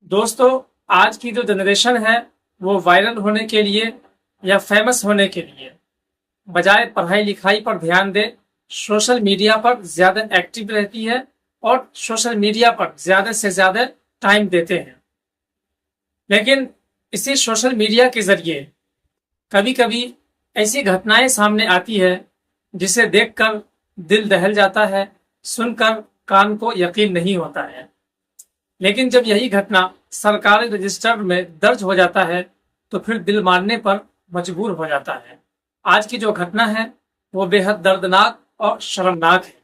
दोस्तों, आज की जो जनरेशन है वो वायरल होने के लिए या फेमस होने के लिए बजाय पढ़ाई लिखाई पर ध्यान दे सोशल मीडिया पर ज्यादा एक्टिव रहती है और सोशल मीडिया पर ज्यादा से ज्यादा टाइम देते हैं। लेकिन इसी सोशल मीडिया के जरिए कभी कभी ऐसी घटनाएं सामने आती है जिसे देखकर दिल दहल जाता है, सुनकर कान को यकीन नहीं होता है। लेकिन जब यही घटना सरकारी रजिस्टर में दर्ज हो जाता है तो फिर दिल मानने पर मजबूर हो जाता है। आज की जो घटना है वो बेहद दर्दनाक और शर्मनाक है।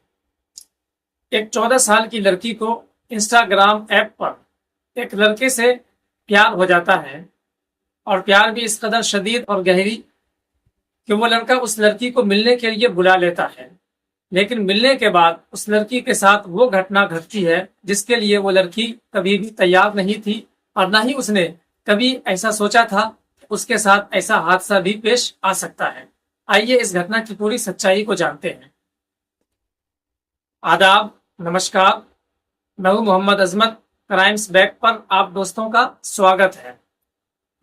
एक 14 साल की लड़की को इंस्टाग्राम ऐप पर एक लड़के से प्यार हो जाता है और प्यार भी इस कदर शदीद और गहरी कि वो लड़का उस लड़की को मिलने के लिए बुला लेता है। लेकिन मिलने के बाद उस लड़की के साथ वो घटना घटती है जिसके लिए वो लड़की कभी भी तैयार नहीं थी और ना ही उसने कभी ऐसा सोचा था कि उसके साथ ऐसा हादसा भी पेश आ सकता है। आइए इस घटना की पूरी सच्चाई को जानते हैं। आदाब, नमस्कार। मैं हूं मोहम्मद अजमत। क्राइम्स बैक पर आप दोस्तों का स्वागत है।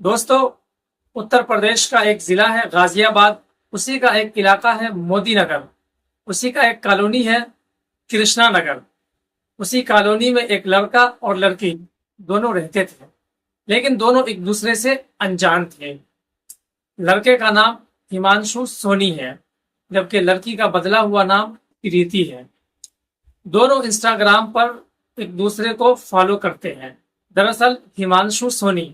दोस्तों, उत्तर प्रदेश का एक जिला है गाजियाबाद, उसी का एक इलाका है मोदी नगर, उसी का एक कॉलोनी है कृष्णा नगर। उसी कॉलोनी में एक लड़का और लड़की दोनों रहते थे, लेकिन दोनों एक दूसरे से अनजान थे। लड़के का नाम हिमांशु सोनी है, जबकि लड़की का बदला हुआ नाम प्रीति है। दोनों इंस्टाग्राम पर एक दूसरे को फॉलो करते हैं। दरअसल हिमांशु सोनी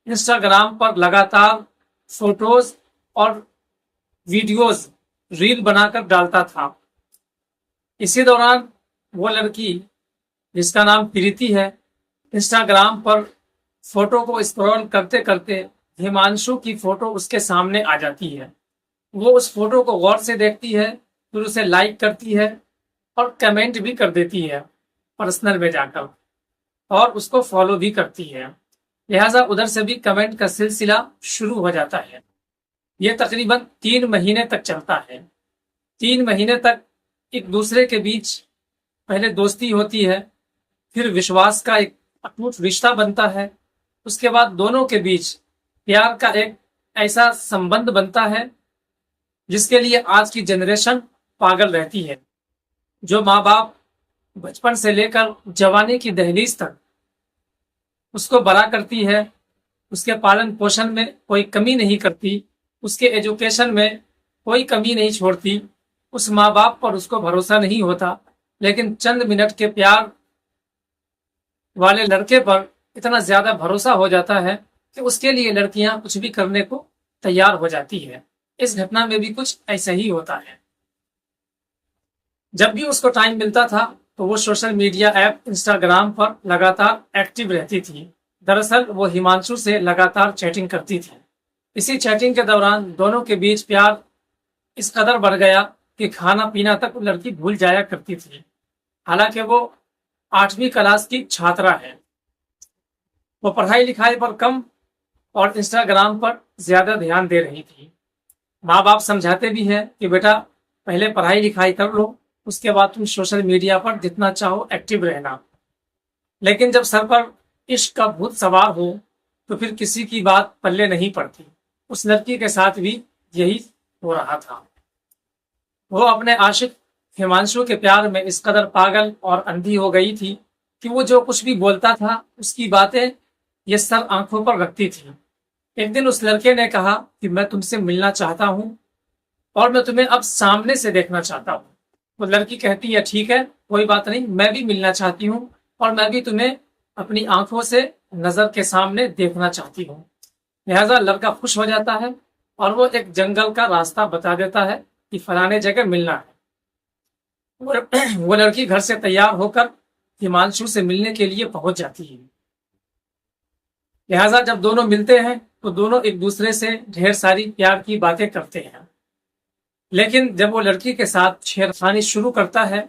इंस्टाग्राम पर लगातार फोटोज और वीडियोज रील बनाकर डालता था। इसी दौरान वो लड़की, जिसका नाम प्रीति है, इंस्टाग्राम पर फोटो को स्क्रॉल करते करते हिमांशु की फोटो उसके सामने आ जाती है। वो उस फोटो को गौर से देखती है, फिर उसे लाइक करती है और कमेंट भी कर देती है पर्सनल में जाकर, और उसको फॉलो भी करती है। लिहाजा उधर से भी कमेंट का सिलसिला शुरू हो जाता है। यह तकरीबन 3 महीने तक चलता है। 3 महीने तक एक दूसरे के बीच पहले दोस्ती होती है, फिर विश्वास का एक अटूट रिश्ता बनता है। उसके बाद दोनों के बीच प्यार का एक ऐसा संबंध बनता है जिसके लिए आज की जनरेशन पागल रहती है। जो माँ बाप बचपन से लेकर जवानी की दहलीज तक उसको बड़ा करती है, उसके पालन पोषण में कोई कमी नहीं करती, उसके एजुकेशन में कोई कमी नहीं छोड़ती, उस माँ बाप पर उसको भरोसा नहीं होता, लेकिन चंद मिनट के प्यार वाले लड़के पर इतना ज्यादा भरोसा हो जाता है कि उसके लिए लड़कियां कुछ भी करने को तैयार हो जाती है। इस घटना में भी कुछ ऐसा ही होता है। जब भी उसको टाइम मिलता था तो वो सोशल मीडिया ऐप इंस्टाग्राम पर लगातार एक्टिव रहती थी। दरअसल वो हिमांशु से लगातार चैटिंग करती थी। इसी चैटिंग के दौरान दोनों के बीच प्यार इस कदर बढ़ गया कि खाना पीना तक वो लड़की भूल जाया करती थी। हालांकि वो 8वीं क्लास की छात्रा है। वो पढ़ाई लिखाई पर कम और इंस्टाग्राम पर ज्यादा ध्यान दे रही थी। माँ बाप समझाते भी है कि बेटा पहले पढ़ाई लिखाई कर लो, उसके बाद तुम सोशल मीडिया पर जितना चाहो एक्टिव रहना। लेकिन जब सर पर इश्क का भूत सवार हो तो फिर किसी की बात पल्ले नहीं पड़ती। उस लड़की के साथ भी यही हो रहा था। वो अपने आशिक हिमांशु के प्यार में इस कदर पागल और अंधी हो गई थी कि वो जो कुछ भी बोलता था उसकी बातें ये सर आंखों पर रखती थी। एक दिन उस लड़के ने कहा कि मैं तुमसे मिलना चाहता हूँ और मैं तुम्हें अब सामने से देखना चाहता हूँ। वो लड़की कहती है ठीक है, कोई बात नहीं, मैं भी मिलना चाहती हूँ और मैं भी तुम्हें अपनी आंखों से नजर के सामने देखना चाहती हूँ। लिहाजा लड़का खुश हो जाता है और वो एक जंगल का रास्ता बता देता है कि फलाने जगह मिलना है। वो लड़की घर से तैयार होकर हिमांशु से मिलने के लिए पहुंच जाती है। लिहाजा जब दोनों मिलते हैं तो दोनों एक दूसरे से ढेर सारी प्यार की बातें करते हैं। लेकिन जब वो लड़की के साथ छेड़खानी शुरू करता है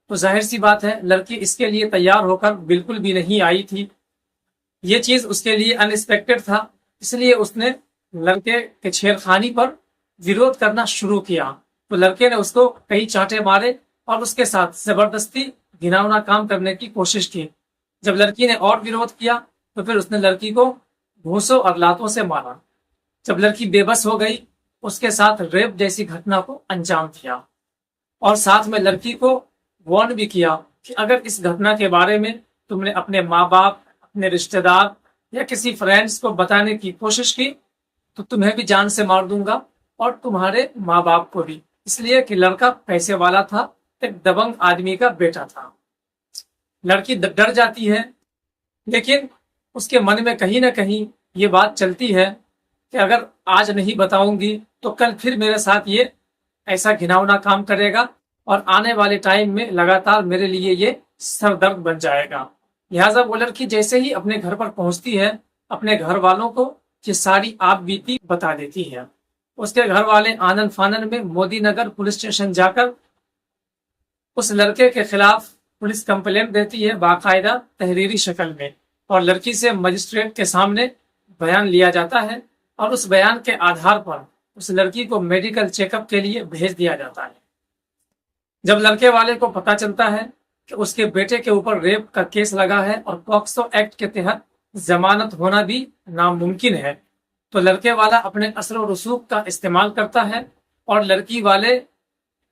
तो जाहिर सी बात है लड़की इसके लिए तैयार होकर बिल्कुल भी नहीं आई थी। ये चीज उसके लिए अनएक्सपेक्टेड था, इसलिए उसने लड़के के छेड़खानी पर विरोध करना शुरू किया। तो लड़के ने उसको कई चांटे मारे और उसके साथ जबरदस्ती घिनौना काम करने की कोशिश की। जब लड़की ने और विरोध किया तो फिर उसने लड़की को घूंसों और लातों से मारा। जब लड़की बेबस हो गई, उसके साथ रेप जैसी घटना को अंजाम दिया और साथ में लड़की को वार्न भी किया कि अगर इस घटना के बारे में तुमने अपने माँ बाप, अपने रिश्तेदार या किसी फ्रेंड्स को बताने की कोशिश की तो तुम्हें भी जान से मार दूंगा और तुम्हारे माँ बाप को भी। इसलिए कि लड़का पैसे वाला था, एक दबंग आदमी का बेटा था। लड़की डर जाती है, लेकिन उसके मन में कहीं ना कहीं ये बात चलती है कि अगर आज नहीं बताऊंगी तो कल फिर मेरे साथ ये ऐसा घिनौना काम करेगा और आने वाले टाइम में लगातार मेरे लिए ये सरदर्द बन जाएगा। लिहाजा वो लड़की जैसे ही अपने घर पर पहुंचती है, अपने घर वालों को ये सारी आप बीती बता देती है। उसके घर वाले आनन फानन में मोदी नगर पुलिस स्टेशन जाकर उस लड़के के खिलाफ पुलिस कंप्लेंट देती है बाकायदा तहरीरी शक्ल में, और लड़की से मजिस्ट्रेट के सामने बयान लिया जाता है और उस बयान के आधार पर उस लड़की को मेडिकल चेकअप के लिए भेज दिया जाता है। जब लड़के वाले को पता चलता है कि उसके बेटे के ऊपर रेप का केस लगा है और पॉक्सो एक्ट के तहत जमानत होना भी नामुमकिन है, तो लड़के वाला अपने असर और रसूख का इस्तेमाल करता है और लड़की वाले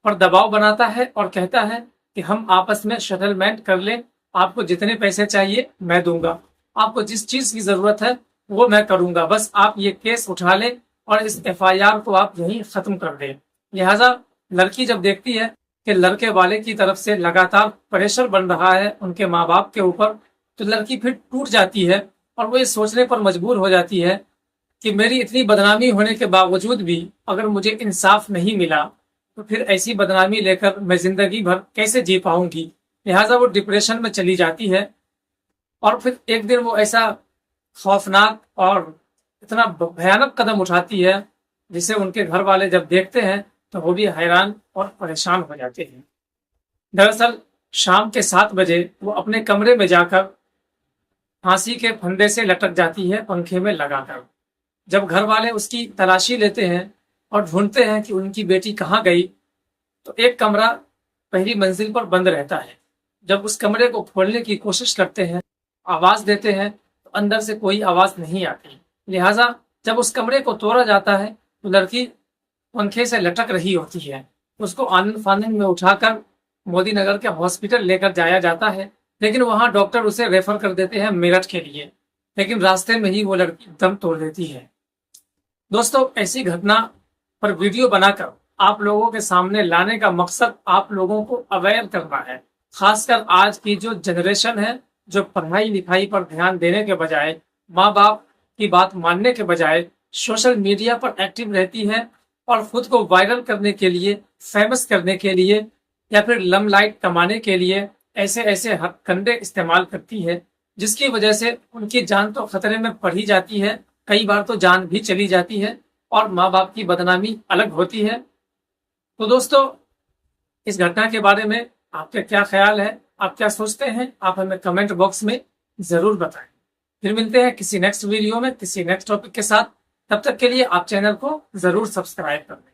पर दबाव बनाता है और कहता है कि हम आपस में सेटलमेंट कर लें, आपको जितने पैसे चाहिए मैं दूंगा, आपको जिस चीज की जरूरत है वो मैं करूंगा, बस आप ये केस उठा लें और इस एफआईआर को आप यहीं खत्म कर दें। लिहाजा लड़की जब देखती है कि लड़के वाले की तरफ से लगातार प्रेशर बन रहा है उनके माँ बाप के ऊपर, तो लड़की फिर टूट जाती है और वो ये सोचने पर मजबूर हो जाती है कि मेरी इतनी बदनामी होने के बावजूद भी अगर मुझे इंसाफ नहीं मिला तो फिर ऐसी बदनामी लेकर मैं जिंदगी भर कैसे जी पाऊंगी। लिहाजा वो डिप्रेशन में चली जाती है और फिर एक दिन वो ऐसा खौफनाक और इतना भयानक कदम उठाती है जिसे उनके घर वाले जब देखते हैं तो वो भी हैरान और परेशान हो जाते हैं। दरअसल शाम के 7 बजे वो अपने कमरे में जाकर फांसी के फंदे से लटक जाती है पंखे में लगाकर। जब घर वाले उसकी तलाशी लेते हैं और ढूंढते हैं कि उनकी बेटी कहाँ गई, तो एक कमरा पहली मंजिल पर बंद रहता है। जब उस कमरे को खोलने की कोशिश करते हैं, आवाज देते हैं, तो अंदर से कोई आवाज नहीं आती। लिहाजा जब उस कमरे को तोड़ा जाता है तो लड़की पंखे से लटक रही होती है। उसको आनन फानन में उठाकर मोदी नगर के हॉस्पिटल लेकर जाया जाता है, लेकिन वहां डॉक्टर उसे रेफर कर देते हैं मेरठ के लिए, लेकिन रास्ते में ही वो लड़की दम तोड़ देती है। दोस्तों, ऐसी घटना पर वीडियो बनाकर आप लोगों के सामने लाने का मकसद आप लोगों को अवेयर करना है। खासकर आज की जो जनरेशन है, जो पढ़ाई लिखाई पर ध्यान देने के बजाय, माँ बाप की बात मानने के बजाय सोशल मीडिया पर एक्टिव रहती है और खुद को वायरल करने के लिए, फेमस करने के लिए या फिर लमलाइट कमाने के लिए ऐसे ऐसे हथकंडे इस्तेमाल करती है, जिसकी वजह से उनकी जान तो खतरे में पड़ी जाती है, कई बार तो जान भी चली जाती है और माँ बाप की बदनामी अलग होती है। तो दोस्तों, इस घटना के बारे में आपके क्या ख्याल है, आप क्या सोचते हैं, आप हमें कमेंट बॉक्स में जरूर बताएं। फिर मिलते हैं किसी नेक्स्ट वीडियो में किसी नेक्स्ट टॉपिक के साथ। तब तक के लिए आप चैनल को जरूर सब्सक्राइब कर लें।